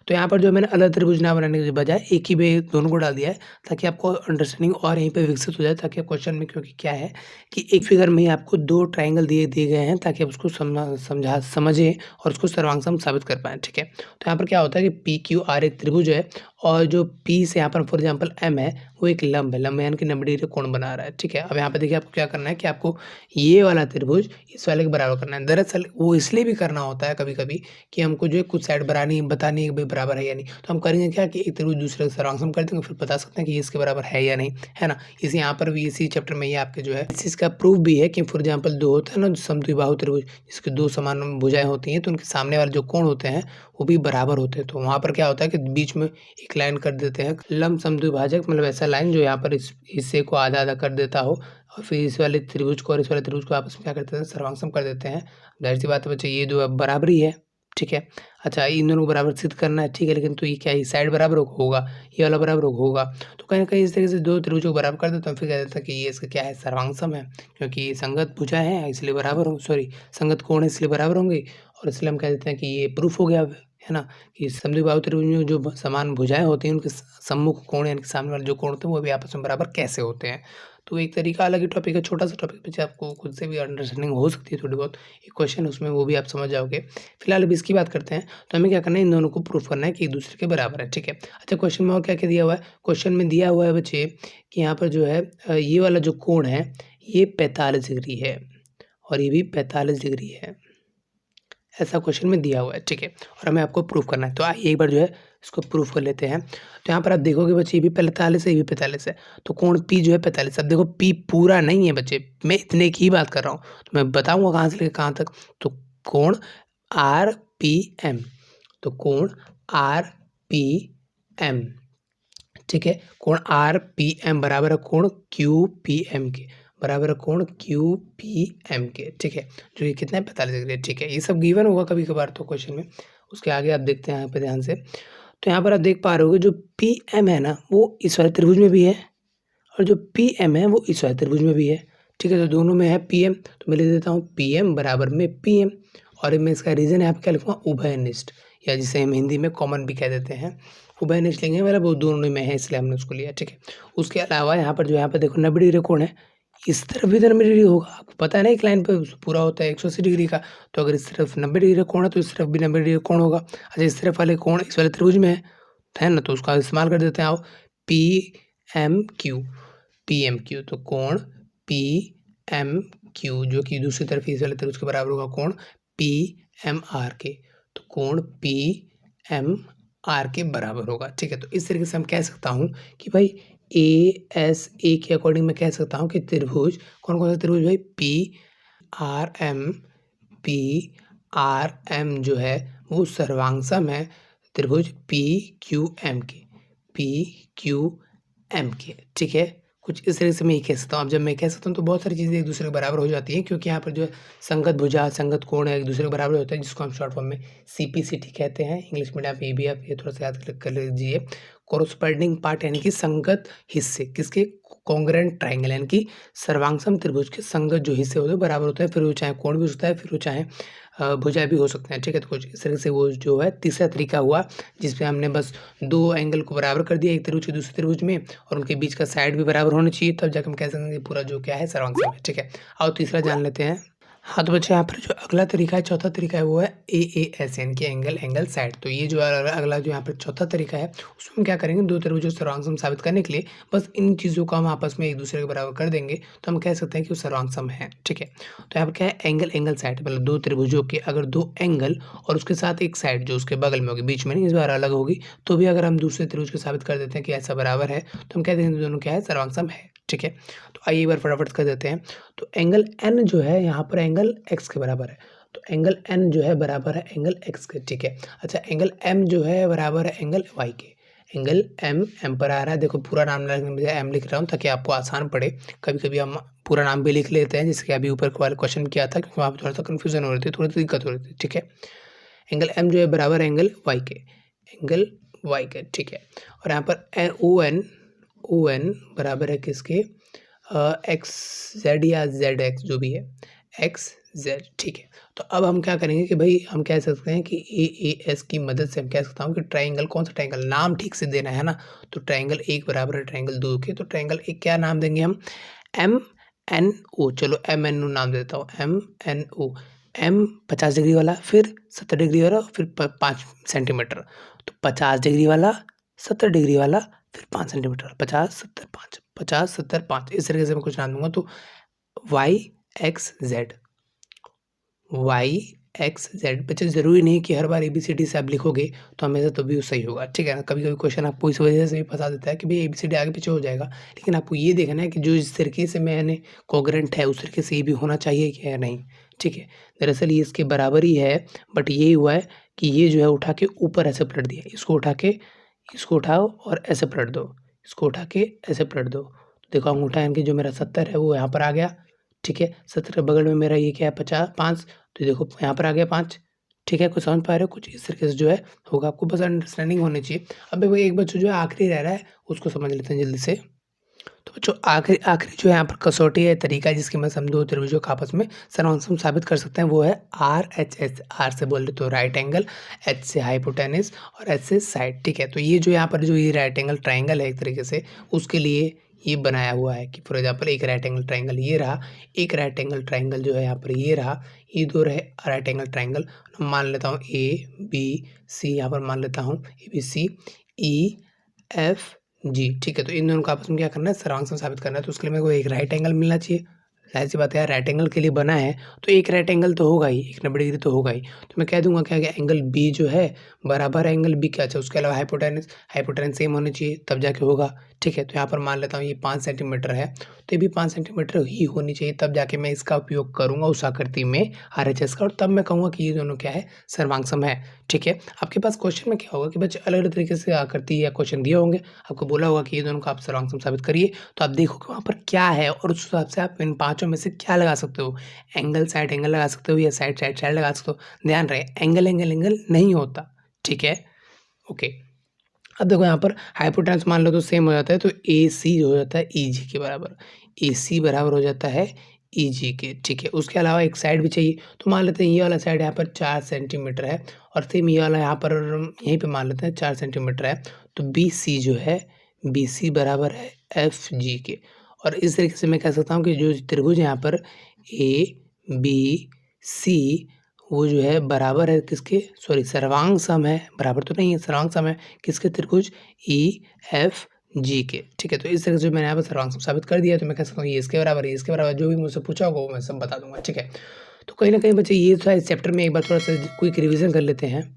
[SPEAKER 1] तो यहाँ पर जो मैंने अलग त्रिभुज ना बनाने के बजाय एक ही में दोनों को डाल दिया है ताकि आपको अंडरस्टैंडिंग और यहीं पे विकसित हो जाए, ताकि आप क्वेश्चन में, क्योंकि क्या है कि एक फिगर में ही आपको दो ट्राइंगल दिए गए हैं ताकि आप उसको समझें और उसको सर्वांगसम साबित कर पाएँ। ठीक है, तो यहाँ पर क्या होता है कि PQR एक त्रिभुज है और जो P से यहाँ पर फॉर एग्जाम्पल M है वो एक लंब है, लंब यानी कि 90 डिग्री कोण बना रहा है। ठीक है, अब यहाँ पे देखिए आपको क्या करना है कि आपको ये वाला त्रिभुज इस वाले के बराबर करना है। दरअसल वो इसलिए भी करना होता है कभी कभी कि हमको जो है कुछ साइड बतानी है कि भाई बराबर है या नहीं, तो हम करेंगे क्या कि एक त्रिभुज दूसरे का सर्वांगसम कर देंगे, फिर बता सकते हैं कि ये इसके बराबर है या नहीं, है ना। इसी यहाँ पर भी इसी चैप्टर में ये आपके जो है इस चीज़ का प्रूफ भी है कि फॉर एग्जाम्पल दो होता है ना समद्विबाहु त्रिभुज, जिसके दो समान भुजाएं होती हैं तो उनके सामने वाले जो कोण होते हैं वो भी बराबर होते हैं। तो वहाँ पर क्या होता है कि बीच में एक लाइन कर देते हैं लंब समद्विभाजक, मतलब ऐसा लाइन जो यहाँ पर इस हिस्से को आधा आधा कर देता हो और फिर इस वाले त्रिभुज को और इस वाले त्रिभुज को आपस में क्या करते हैं, सर्वांगसम कर देते हैं। जाहिर सी बात है बच्चे ये दो बराबरी है। ठीक है, अच्छा इन दोनों को बराबर सिद्ध करना है। ठीक है, लेकिन तो ये क्या है, साइड बराबर होगा, ये वाला बराबर होगा, तो कहीं ना कहीं इस तरीके से दो त्रिभुजों को बराबर कर देते हैं, फिर कह देता है कि ये इसका क्या है, सर्वांगसम है, क्योंकि ये संगत भुजा है इसलिए बराबर होंगे, सॉरी संगत कोण है इसलिए बराबर होंगे, और इसलिए हम कह देते हैं कि ये प्रूफ हो गया, है ना, कि समद्विबाहु त्रिभुज में जो समान भुजाएं होती हैं उनके सम्मुख कोण यानी कि सामने वाले जो कोण होते हैं वो भी आपस में बराबर कैसे होते हैं। तो एक तरीका अलग ही टॉपिक है, छोटा सा टॉपिक बच्चे आपको खुद से भी अंडरस्टैंडिंग हो सकती है थोड़ी बहुत, एक क्वेश्चन उसमें वो भी आप समझ जाओगे। फिलहाल अभी इसकी बात करते हैं, तो हमें क्या करना है, इन दोनों को प्रूफ करना है कि एक दूसरे के बराबर है। ठीक है, अच्छा क्वेश्चन में और क्या क्या दिया हुआ है, क्वेश्चन में दिया हुआ है बच्चे कि यहाँ पर जो है ये वाला जो कोण है ये 45 डिग्री है और ये भी 45 डिग्री है। ऐसा क्वेश्चन में दिया हुआ है, ठीक है, और हमें आपको प्रूफ करना है। तो आइए एक बार जो है इसको प्रूफ कर लेते हैं। तो यहाँ पर आप देखोगे बच्चे ये भी 45 है, ये भी 45 है, तो कोण P जो है 45। अब देखो P पूरा नहीं है बच्चे, मैं इतने की ही बात कर रहा हूँ, तो मैं बताऊँगा कहाँ से लेकर कहाँ तक। तो कोण RPM, तो कोण RPM, ठीक है, कोण RPM बराबर है कोण QPM के, बराबर है कोण QPM के, ठीक है, जो ये कितना है 45 डिग्री, ठीक है। ये सब गिवन होगा कभी कभार तो क्वेश्चन में। उसके आगे आप देखते हैं यहाँ पे ध्यान से, तो यहाँ पर आप देख पा रहे होगे जो PM है ना वो इस वाले त्रिभुज में भी है, और जो PM है वो इस वाले त्रिभुज में भी है, ठीक है। तो दोनों में है PM, तो मैं लिख देता हूँ PM बराबर में PM, और मैं इसका रीजन यहाँ पे क्या लिखूँगा, उभयनिष्ठ, या जिसे हम हिंदी में कॉमन भी कह देते हैं, उभयनिष्ठ लेंगे, मतलब वो दोनों में है इसलिए हमने उसको लिया, ठीक है। उसके अलावा यहाँ पर देखो 90 डिग्री कोण है, इस तरफ भी 90 डिग्री होगा, आपको पता है ना एक लाइन पे पूरा होता है 180 डिग्री का, तो अगर इस तरफ 90 डिग्री कोण है तो इस तरफ भी 90 डिग्री कोण होगा। अच्छा, इस तरफ वाले कोण इस वाले त्रिभुज में है ना, तो उसका इस्तेमाल कर देते हैं आओ, PMQ, तो कोण PMQ जो कि दूसरी तरफ इस वाले त्रिभुज के बराबर होगा कोण PMR के, तो कोण PMR के बराबर होगा, ठीक है। तो इस तरीके से हम कह सकता हूँ कि भाई ASA के अकॉर्डिंग मैं कह सकता हूँ कि त्रिभुज कौन कौन सा त्रिभुज भाई, PRM जो है वो सर्वांगसम है त्रिभुज PQM के, ठीक है। कुछ इस तरह से मैं ये कह सकता हूँ। अब जब मैं कह सकता हूँ तो बहुत सारी चीज़ें एक दूसरे के बराबर हो जाती हैं, क्योंकि यहाँ पर जो है संगत भुजा संगत कोण है एक दूसरे के बराबर होता है, जिसको हम शॉर्ट फॉर्म में CPCT कहते हैं। इंग्लिश मीडियम ये भी आप ये थोड़ा सा याद कर लीजिए। कोरोस्पोंडिंग पार्ट यानी कि संगत हिस्से किसके, कॉन्ग्रुएंट ट्रायंगल यानी कि सर्वांगसम त्रिभुज के संगत जो हिस्से होते हैं बराबर होता है, फिर वो चाहे कोण भी होता है, फिर वो चाहे भुजा भी हो सकते हैं, ठीक है। तो कुछ इस तरह से वो जो है तीसरा तरीका हुआ जिसपे हमने बस दो एंगल को बराबर कर दिया, एक त्रिभुज के दूसरे त्रिभुज में, और उनके बीच का साइड भी बराबर होना चाहिए, तब जाकर हम कह सकते हैं कि पूरा जो क्या है सर्वांगसम है, ठीक है। आओ तीसरा जान लेते हैं। हाँ, तो बच्चे यहाँ पर जो अगला तरीका है, चौथा तरीका है, वो है AAS यानी कि एंगल साइड। तो ये जो अगला जो यहाँ पर चौथा तरीका है उसमें हम क्या करेंगे, दो त्रिभुजों सर्वांगसम साबित करने के लिए बस इन चीज़ों को हम आपस में एक दूसरे के बराबर कर देंगे, तो हम कह सकते हैं कि वो सर्वांगसम है, ठीक है। तो यहाँ पर क्या है, एंगल साइड, मतलब दो त्रिभुजों के अगर दो एंगल और उसके साथ एक साइड जो उसके बगल में होगी, बीच में नहीं, इस बार अलग होगी, तो भी अगर हम दूसरे त्रिभुज को साबित कर देते हैं कि ऐसा बराबर है, तो हम कह देंगे दोनों क्या है, सर्वांगसम है, ठीक है। तो आइए एक बार फटाफट कर देते हैं। तो एंगल N जो है यहाँ पर एंगल X के बराबर है, तो एंगल N जो है बराबर है एंगल X के, ठीक है। अच्छा, एंगल M जो है बराबर है एंगल Y के, एंगल M पर आ रहा है, देखो पूरा नाम लिखने के बजाय M लिख रहा हूँ ताकि आपको आसान पड़े। कभी कभी हम पूरा नाम भी लिख लेते हैं, जिसके अभी ऊपर वाले क्वेश्चन किया था, क्योंकि वहाँ पर थोड़ा सा कन्फ्यूजन हो रही थी, थोड़ी सी दिक्कत हो रही थी, ठीक है। एंगल M जो है बराबर एंगल Y के, एंगल Y के, ठीक है। और यहाँ पर ON बराबर है किसके, XZ या ZX जो भी है, XZ, ठीक है। तो अब हम क्या करेंगे कि भाई हम कह सकते हैं कि AAS की मदद से हम कह सकता हूँ कि ट्रायंगल कौन सा ट्रायंगल, नाम ठीक से देना है ना। तो ट्रायंगल एक बराबर है ट्रायंगल दो के, तो ट्रायंगल एक क्या नाम देंगे हम, MNO, चलो MNO नाम देता हूँ, MNO। M 50 डिग्री वाला, फिर 70 डिग्री वाला, फिर 5 सेंटीमीटर, तो 50 डिग्री वाला, 70 डिग्री वाला, फिर 5 सेंटीमीटर, 50 70 5, 50 70 5, इस तरीके से मैं कुछ नाम दूंगा। तो YXZ, बच्चे ज़रूरी नहीं कि हर बार ABCD से आप लिखोगे तो हमेशा तो भी सही होगा, ठीक है ना। कभी कभी क्वेश्चन आपको इस वजह से भी फंसा देता है कि भाई ABCD आगे पीछे हो जाएगा, लेकिन आपको ये देखना है कि जो इस तरीके से मैंने कोग्रेंट है उस तरीके से ये भी होना चाहिए कि या नहीं, ठीक है। दरअसल ये इसके बराबर ही है, बट ये हुआ है कि ये जो है उठा के ऊपर ऐसे पलट दिया, इसको उठाओ और ऐसे पलट दो, इसको उठा के ऐसे पलट दो, तो देखो अंगूठा यानी कि जो मेरा 70 है वो यहाँ पर आ गया, ठीक है। 70 के बगल में मेरा ये क्या है 5, तो देखो यहाँ पर आ गया 5, ठीक है। कुछ समझ पा रहे हो, कुछ इस तरीके से जो है होगा, आपको बस अंडरस्टैंडिंग होनी चाहिए। अब देखो एक बच्चा जो है आखिरी रह रहा है, उसको समझ लेते हैं जल्दी से। तो बच्चों आखिरी जो है यहाँ पर कसौटी है, तरीका है जिसकी मदद से हम दो त्रिभुजों को आपस में सर्वांगसम साबित कर सकते हैं, वो है RHS। R से बोल रहे तो राइट एंगल, H से हाइपोटेनस और H से साइड, ठीक है। तो ये जो यहाँ पर जो ये राइट एंगल ट्राइंगल है एक तरीके से, उसके लिए ये बनाया हुआ है कि फॉर एग्जाम्पल एक राइट एंगल ट्राइंगल ये रहा, एक राइट एंगल ट्राइंगल जो है यहाँ पर ये रहा, ये दो रहे राइट एंगल ट्राइंगल। मान लेता हूँ ABC, यहाँ पर मान लेता हूँ ABC EFG, ठीक है। तो इन दोनों को आपस में क्या करना है, सर्वांगसम साबित करना है, तो उसके लिए मेरे को एक राइट एंगल मिलना चाहिए, ज़ाहिर-सी बात है यार राइट एंगल के लिए बना है, तो एक राइट एंगल तो होगा ही, एक 90 डिग्री तो होगा ही। तो मैं कह दूँगा क्या कि एंगल बी जो है बराबर है एंगल बी के। अच्छा उसके अलावा हाइपोटेनस सेम होनी चाहिए तब जाके होगा, ठीक है? तो यहाँ पर मान लेता हूँ ये 5 सेंटीमीटर है, तो ये भी 5 सेंटीमीटर ही होनी चाहिए तब जाके मैं इसका उपयोग करूँगा उस आकृति में आरएचएस का, और तब मैं कहूँगा कि ये दोनों क्या है, सर्वांग है, ठीक है? आपके पास क्वेश्चन में क्या होगा कि बच्चे अलग-अलग तरीके से आकृति या क्वेश्चन दिए होंगे, आपको बोला होगा कि ये दोनों का आप सर्वांग साबित करिए, तो आप देखोगे वहाँ पर क्या है और उस हिसाब से आप इन पाँचों में से क्या लगा सकते हो। एंगल साइड एंगल लगा सकते हो या साइड साइड साइड लगा सकते हो। ध्यान रहे एंगल एंगल एंगल नहीं होता, ठीक है? ओके। अब देखो यहाँ पर हाइपोटेनस मान लो तो सेम हो जाता है, तो AC हो जाता है EG के बराबर। AC बराबर हो जाता है EG के, ठीक है? उसके अलावा एक साइड भी चाहिए, तो मान लेते हैं ये वाला साइड यहाँ पर 4 सेंटीमीटर है और सेम ये वाला यहाँ पर यहीं पे मान लेते हैं 4 सेंटीमीटर है, तो BC जो है, BC बराबर है FG के। और इस तरीके से मैं कह सकता हूँ कि जो त्रिभुज यहाँ पर ABC वो जो है बराबर है किसके, सॉरी सर्वांग सम है, बराबर तो नहीं है, सर्वांग सम है किसके, त्रिभुज EFG के, ठीक है? तो इस तरह से जो मैंने यहाँ पर सर्वांग सम साबित कर दिया, तो मैं कह सकता हूँ ये इसके बराबर है, इसके बराबर, जो भी मुझसे पूछा होगा वो मैं सब बता दूंगा, ठीक है? तो कहीं ना कहीं बच्चे ये था इस चैप्टर में एक बार थोड़ा सा क्विक रिविजन कर लेते हैं।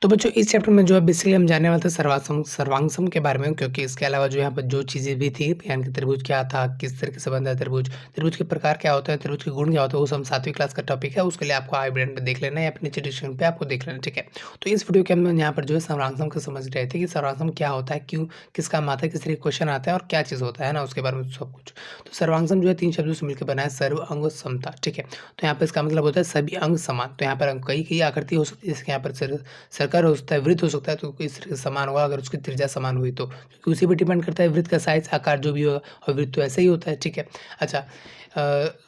[SPEAKER 1] तो बच्चों इस चैप्टर में जो है बेसिकली हम जानने वाले थे सर्वांग सम के बारे में, क्योंकि इसके अलावा जो यहाँ पर जो चीज़ें भी थी, यानी कि त्रिभुज क्या था, किस तरीके से बनता है त्रिभुज, त्रिभुज के प्रकार क्या होते हैं, त्रिभुज के गुण क्या होते हैं, वो सब 7वीं क्लास का टॉपिक है, उसके लिए आपको आई बटन पे देख लेना है या अपने डिस्क्रिप्शन पे आपको देख लेना, ठीक है? तो इस वीडियो के अंदर यहाँ पर जो है सर्वांग को समझ रहे थे कि सर्वांग क्या होता है, क्यों, किस काम आता है, किस तरीके क्वेश्चन आता है और क्या चीज़ होता है ना, उसके बारे में सब कुछ। तो सर्वांग जो है 3 शब्दों से मिलकर बना है, सर्व अंग समता, ठीक है? तो यहाँ पर इसका मतलब होता है सभी अंग समान। तो यहाँ पर कई आकृति हो सकती है, जैसे यहाँ पर सर्कल हो सकता है, वृत्त हो सकता है, तो इस तरह से समान होगा अगर उसकी त्रिज्या समान हुई तो, क्योंकि उसी पे डिपेंड करता है वृत्त का साइज आकार जो भी होगा, और वृत्त तो ऐसे ही होता है, ठीक है? अच्छा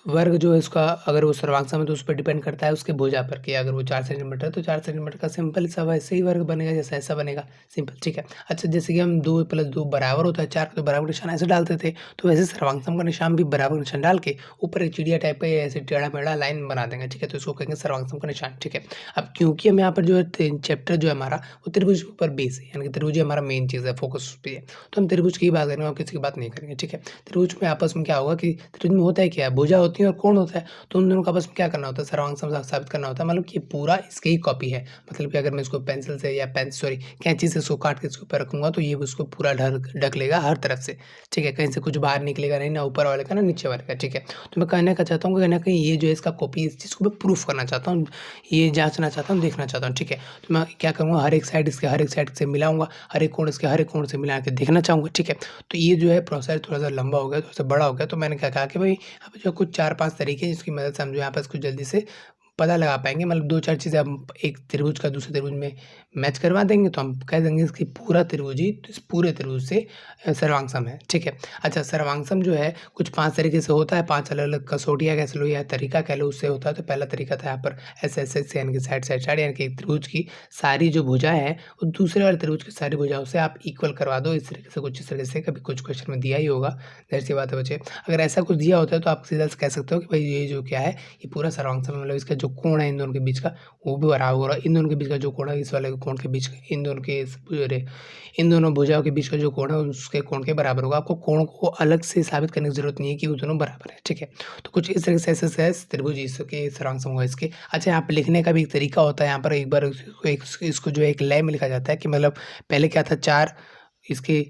[SPEAKER 1] वर्ग जो है उसका अगर वो सर्वांग सम है तो उस पर डिपेंड करता है उसके भुजा पर, कि अगर वो 4 सेंटीमीटर तो 4 सेंटीमीटर का सिंपल सा वैसे ही वर्ग बनेगा जैसा ऐसा बनेगा, सिंपल, ठीक है? अच्छा जैसे कि हम 2 + 2 बराबर होता है 4, तो बराबर निशान ऐसे डालते थे, तो वैसे सर्वांग सम का निशान भी बराबर निशान डाल के ऊपर एक चिड़िया टाइप का ऐसे टेढ़ा-मेढ़ा लाइन बना देंगे, ठीक है? तो इसको कहेंगे सर्वांग सम का निशान, ठीक है? अब क्योंकि हम यहाँ पर जो है चैप्टर जो है हमारा वो त्रिभुज के ऊपर बेस है, यानी कि त्रिभुज हमारा मेन चीज़ है, फोकस उस पे है, तो हम त्रिभुज की ही बात करेंगे और किसी की बात नहीं करेंगे, ठीक है? त्रिभुज में आपस में क्या होगा कि त्रिभुज में होता है क्या, भुजा होती है और कोण होता है, तो उन दोनों का आपस में क्या करना होता है, सर्वांग सम साबित करना होता है, मतलब कि पूरा इसकी ही कॉपी है, मतलब कि अगर मैं इसको पेंसिल से या कैंची से इसको काट के इसके ऊपर रखूंगा तो ये उसको पूरा ढक लेगा हर तरफ से, ठीक है? कहीं से कुछ बाहर निकलेगा नहीं, ना ऊपर वाले का ना नीचे वाले का, ठीक है? तो मैं कहना चाहता हूँ कहीं ना कहीं ये जो है इसका कॉपी, इस चीज़ को मैं प्रूफ करना चाहता हूँ, ये जांचना चाहता हूँ, देखना चाहता हूँ, ठीक है? तो मैं क्या करूँगा, हर एक साइड से मिलाऊंगा, हर एक कोण इसके हर एक कोण से मिला के देखना चाहूँगा, ठीक है? तो ये जो है प्रोसेस थोड़ा सा लंबा हो गया, थोड़ा सा बड़ा हो गया, तो मैंने क्या कहा कि भाई अब जो कुछ 4-5 तरीके हैं जिसकी मदद से हम जो यहाँ पर इसको जल्दी से पता लगा पाएँगे, मतलब 2-4 चीज़ें हम एक त्रिभुज का दूसरे त्रिभुज में मैच करवा देंगे, तो हम कह देंगे इसकी पूरा त्रिभुज ही इस पूरे त्रिभुज से सर्वांग सम है, ठीक है? अच्छा सर्वांग सम जो है कुछ 5 तरीके से होता है, 5 अलग-अलग कसौटियाँ कह लो या तरीका कह लो, उससे होता है। तो पहला तरीका था यहाँ पर ऐसे यानी कि साइड यानी कि त्रिभुज की सारी जो भुजाएँ हैं, वो दूसरे वाले त्रिभुज की सारी भुजाओं से आप इक्वल करवा दो, इस तरीके से कुछ इस तरीके से कभी कुछ क्वेश्चन में दिया ही होगा, ज़ाहिर-सी बात है बच्चे। अगर ऐसा कुछ दिया होता है तो आप सीधा से कह सकते हो कि भाई ये जो क्या है, ये पूरा सर्वांग सम, मतलब इसका जो कोण है इन दोनों के बीच का वो भी बराबर हो रहा है, इन दोनों के बीच का जो कोण है इस वाले कोण के बीच इन दोनों भुजाओं के बीच का जो कोण है उसके कोण के बराबर होगा। आपको कोण को अलग से साबित करने की ज़रूरत नहीं है कि वो दोनों बराबर है, ठीक है? तो कुछ इस तरीके से ऐसे त्रिभुज इसके सर्वांग सम होगा इसके। अच्छा यहाँ पे लिखने का भी एक तरीका होता है, यहाँ पर एक बार इसको जो है एक लय में लिखा जाता है कि मतलब पहले क्या था 4 इसके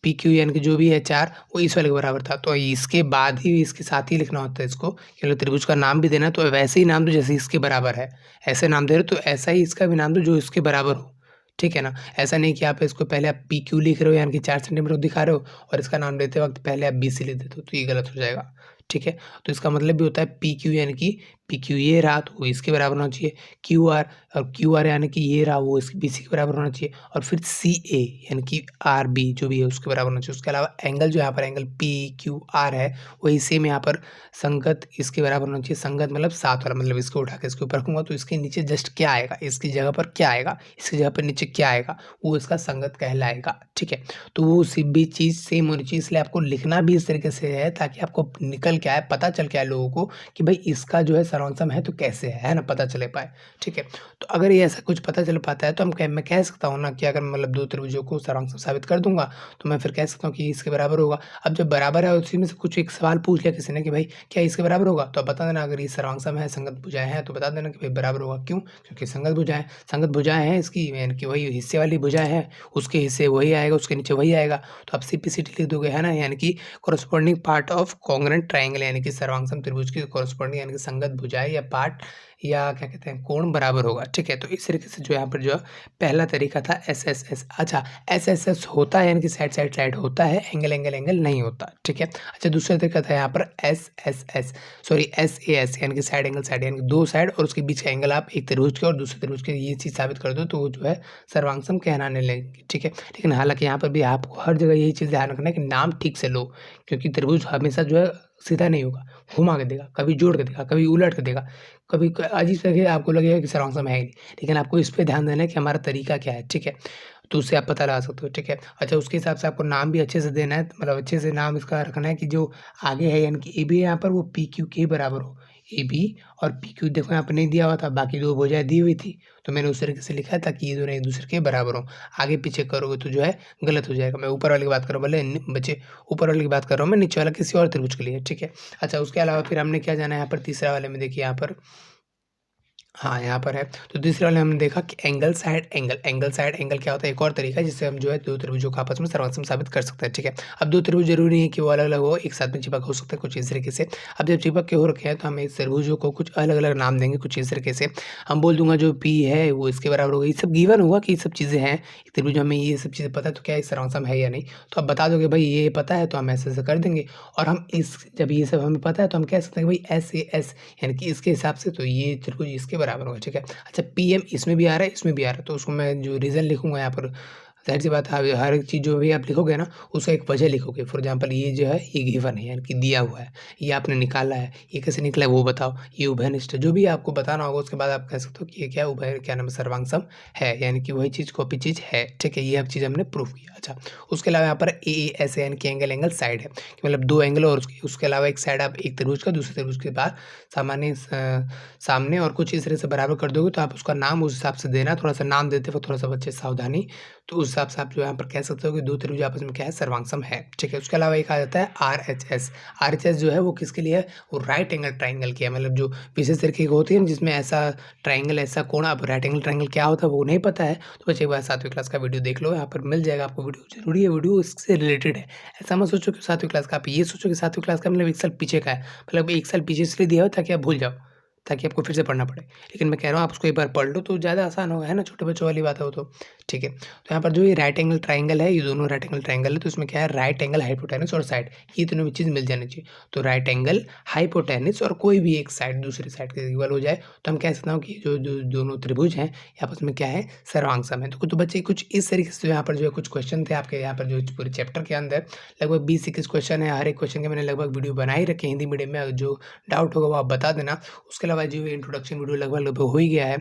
[SPEAKER 1] PQ यानी कि जो भी है 4 वो इस वाले के बराबर था, तो इसके बाद ही इसके साथ ही लिखना होता है इसको, कि त्रिभुज का नाम भी देना है तो वैसे ही नाम दो जैसे इसके बराबर है, ऐसे नाम दे रहे हो तो ऐसा ही इसका भी नाम दो जो इसके बराबर हो, ठीक है ना? ऐसा नहीं कि आप इसको पहले आप PQ लिख रहे हो यानी कि 4 सेंटीमीटर दिखा रहे हो और इसका नाम लेते वक्त पहले आप BC लिख देते हो, तो ये गलत हो जाएगा, ठीक है? तो इसका मतलब भी होता है PQ यानी कि PQ ये रहा तो वो इसके बराबर होना चाहिए, QR और QR यानी कि ये रहा वो इसके BC के बराबर होना चाहिए, और फिर CA यानी कि RB जो भी है उसके बराबर होना चाहिए। उसके अलावा एंगल जो यहाँ पर एंगल PQR है वही सेम यहाँ पर संगत इसके बराबर होना चाहिए। संगत मतलब साथ वाला, मतलब इसको उठा के इसके ऊपर रखूँगा तो इसके नीचे जस्ट क्या आएगा, इसकी जगह पर क्या आएगा, इसकी जगह पर नीचे क्या आएगा, वो इसका संगत कहलाएगा, ठीक है? तो वो भी चीज़ सेम होनी चाहिए, इसलिए आपको लिखना भी इस तरीके से है ताकि आपको निकल चल क्या है, पता चल क्या है लोगों को कि भाई इसका जो है सर्वांग है तो कैसे है ना, पता चले पाए, ठीक है। तो अगर ये ऐसा कुछ पता चल पाता है तो मैं कह सकता हूँ ना कि अगर मतलब दो त्रिभुजों को सर्वांग साबित कर दूंगा तो मैं फिर कह सकता हूँ कि इसके बराबर होगा। अब जब बराबर है उसी में से कुछ एक सवाल पूछ लिया किसी ने कि भाई क्या इसके बराबर होगा, तो अब बता देना अगर ये सर्वांग है, संगत भुजाएं हैं, तो बता देना कि भाई बराबर होगा। क्यों? क्योंकि संगत भुजाएं हैं इसकी, यानी कि वही हिस्से वाली भुजाएं हैं, उसके हिस्से वही आएगा, उसके नीचे वही आएगा, तो आप सीपीसीटी लिख दोगे, है ना, यानी कि corresponding part of congruent triangle, यानी कि सर्वांग त्रिभुज की कोरस्पॉन्डिंग यानी कि संगत भुजाएं या पार्ट या क्या कहते हैं कोण बराबर होगा, ठीक है। तो इस तरीके से जो यहाँ पर जो पहला तरीका था एस एस एस। अच्छा, एस एस एस होता है यानी कि साइड होता है, एंगल एंगल एंगल नहीं होता, ठीक है। अच्छा, दूसरा तरीका था यहाँ पर S S S, sorry S A S, यानी कि साइड एंगल साइड, यानी कि दो साइड और उसके बीच का एंगल आप एक त्रिभुज के और दूसरे त्रिभुज के ये चीज़ साबित कर दो तो वो जो है सर्वांग कहलाने लगेगी, ठीक है। लेकिन हालांकि यहाँ पर भी आपको हर जगह यही चीज़ ध्यान रखना है कि नाम ठीक से लो, क्योंकि त्रिभुज हमेशा जो है सीधा नहीं होगा, घुमा के देगा, कभी जोड़ के देगा, कभी उलट के देगा, कभी अजीब से आपको लगेगा कि सर्वांग है ही नहीं। लेकिन आपको इस पे ध्यान देना है कि हमारा तरीका क्या है, ठीक है। तो उससे आप पता लगा सकते हो, ठीक है। अच्छा, उसके हिसाब से आपको नाम भी अच्छे से देना है, मतलब अच्छे से नाम इसका रखना है कि जो आगे है यानी कि ए बी है यहाँ पर वो पी क्यू के बराबर हो। ए बी और पी क्यू देखो यहाँ पर नहीं दिया हुआ था, बाकी दो भुजाएं दी हुई थी, तो मैंने उस तरीके से लिखा था कि ये दोनों एक दूसरे के बराबर हो। आगे पीछे करोगे तो जो है गलत हो जाएगा। मैं ऊपर वाले की बात कर रहा हूँ, भले बच्चे ऊपर वाले की बात कर रहा हूँ, मैं नीचे वाला किसी और त्रिभुज के लिए, ठीक है। अच्छा, उसके अलावा फिर हमने क्या जाना है यहाँ पर तीसरा वाले में, देखिए यहाँ पर, हाँ, यहाँ पर है। तो दूसरे वाले हमने देखा कि एंगल साइड एंगल क्या होता है, एक और तरीका है जिससे हम जो है दो त्रिभुजों को आपस में सर्वांग साबित कर सकते हैं, ठीक है। अब दो त्रिभुज जरूरी नहीं है कि वो अलग अलग हो, एक साथ में चिपक हो सकता है कुछ इस तरीके से। अब जब चिपक के हो रखे हैं तो हम इस त्रिभुजों को कुछ अलग अलग नाम देंगे कुछ इस तरीके से। हम बोल दूंगा जो पी है वो इसके बराबर होगा, ये सब गिवन होगा कि ये सब चीज़ें हैं, त्रिभुज हमें ये सब चीज़ें पता है, तो क्या सर्वांग है या नहीं, तो आप बता दोगे भाई ये पता है तो हम ऐसे ऐसे कर देंगे। और हम इस जब ये सब हमें पता है तो हम कह सकते हैं भाई एस ए एस, यानी कि इसके हिसाब से तो ये त्रिभुज इसके बराबर होगा, ठीक है। अच्छा, पीएम इसमें भी आ रहा है, इसमें भी आ रहा है, तो उसको मैं जो रीज़न लिखूँगा यहाँ पर, ज़ाहिर-सी बात है हर एक चीज़ जो भी आप लिखोगे ना, उसका एक वजह लिखोगे। फॉर एग्ज़ाम्पल ये जो है ये गिवन है, यानी कि दिया हुआ है, ये आपने निकाला है, ये कैसे निकला है वो बताओ, ये उभयनिष्ठ है, जो भी आपको बताना होगा उसके बाद आप कह सकते हो कि ये क्या उभय क्या नाम है सर्वांग है, यानी कि वही चीज़ कॉपी चीज़ है, ठीक है। ये अब चीज़ हमने प्रूव किया। अच्छा, उसके अलावा यहाँ पर ए ए ऐसे यानी कि एंगल साइड है, कि मतलब दो एंगल और उसके अलावा एक साइड आप एक त्रिभुज का दूसरे त्रिभुज के बाद सामने और कुछ इस तरह से बराबर कर दोगे तो आप उसका नाम उस हिसाब से देना, थोड़ा-सा नाम देते वक़्त थोड़ा-सा बच्चे सावधानी, तो उस हिसाब से आप जो यहाँ पर कह सकते हो कि दो त्रिभुज आपस में क्या है सर्वांग है, ठीक है। उसके अलावा एक आ जाता है आरएचएस। आरएचएस जो है वो किसके लिए है, वो राइट एंगल ट्रायंगल की है, मतलब जो विशेष तरीके की होती है ना जिसमें ऐसा ट्रायंगल ऐसा कोण, अब राइट एंगल ट्रायंगल क्या होता है वो नहीं पता है तो बच्चे एक बार 7वीं क्लास का वीडियो देख लो, यहाँ पर मिल जाएगा आपको वीडियो, ज़रूरी है वीडियो इससे रिलेटेड है। ऐसा मत सोचो कि 7वीं क्लास का, आप ये सोचो कि 7वीं क्लास का मतलब 1 साल पीछे का है, मतलब 1 साल पीछे इसलिए दिया हो ताकि आप भूल जाओ, ताकि आपको फिर से पढ़ना पड़े। लेकिन मैं कह रहा हूँ आप उसको एक बार पढ़ लो तो ज़्यादा आसान होगा, है ना, छोटे बच्चों वाली बात है वो तो, ठीक है। तो यहाँ पर जो ये राइट एंगल ट्रायंगल है, ये दोनों राइट एंगल ट्रायंगल है, तो इसमें क्या है राइट एंगल हाइपोटेनस और साइड, ये तीनों भी चीज़ मिल जानी चाहिए। तो राइट एंगल हाइपोटेनस और कोई भी एक साइड दूसरी साइड के इक्वल हो जाए तो हम कह सकते हैं कि जो जो दोनों त्रिभुज हैं आपस में क्या है सर्वांग है। तो बच्चे कुछ इस तरीके से यहाँ पर जो है कुछ क्वेश्चन थे आपके यहाँ पर जो पूरे चैप्टर के अंदर लगभग 20-21 क्वेश्चन है, हर एक क्वेश्चन के मैंने लगभग वीडियो बना ही रखे हिंदी मीडियम में, जो डाउट होगा वो आप बता देना। उसके अलावा जो इंट्रोडक्शन वीडियो लगभग हो ही गया है,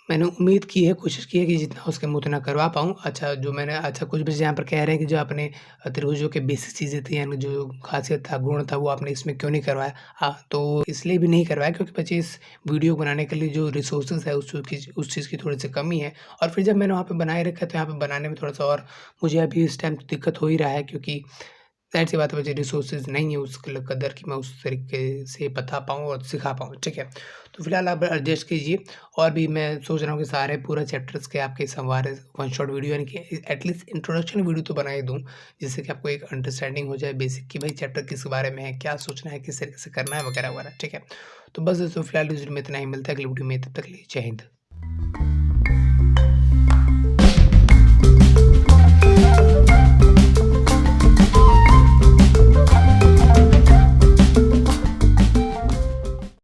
[SPEAKER 1] मैंने उम्मीद की है, कोशिश की है कि जितना हो सके मैं उतना करवा पाऊँ। अच्छा कुछ बच्चे यहाँ पर कह रहे हैं कि जो आपने त्रिभुजों के बेसिक चीज़ें थी यानी जो खासियत था, गुण था, वो आपने इसमें क्यों नहीं करवाया? तो इसलिए भी नहीं करवाया क्योंकि बच्चे इस वीडियो बनाने के लिए जो रिसोर्सेज़ है उस चीज़ की थोड़ी-सी कमी है, और फिर जब मैंने वहाँ पे बनाए रखा तो यहाँ पे बनाने में थोड़ा-सा और मुझे अभी इस टाइम दिक्कत हो ही रहा है, क्योंकि ज़ाहिर-सी बात है मुझे रिसोर्सेज़ नहीं है उस कदर कि मैं उस तरीके से बता पाऊँ और सिखा पाऊँ, ठीक है। तो फिलहाल आप एडजस्ट कीजिए, और भी मैं सोच रहा हूँ कि सारे पूरा चैप्टर्स के आपके संवार वन शॉट वीडियो यानी कि एटलीस्ट इंट्रोडक्शन वीडियो तो बना ही दूँ, जिससे कि आपको एक अंडरस्टैंडिंग हो जाए बेसिक कि भाई चैप्टर किस बारे में है, क्या सोचना है, किस तरीके से करना है वगैरह-वगैरह, ठीक है। तो बस दोस्तों फिलहाल इस वीडियो में इतना ही, मिलता है अगली वीडियो में, तब तक के लिए जय हिंद।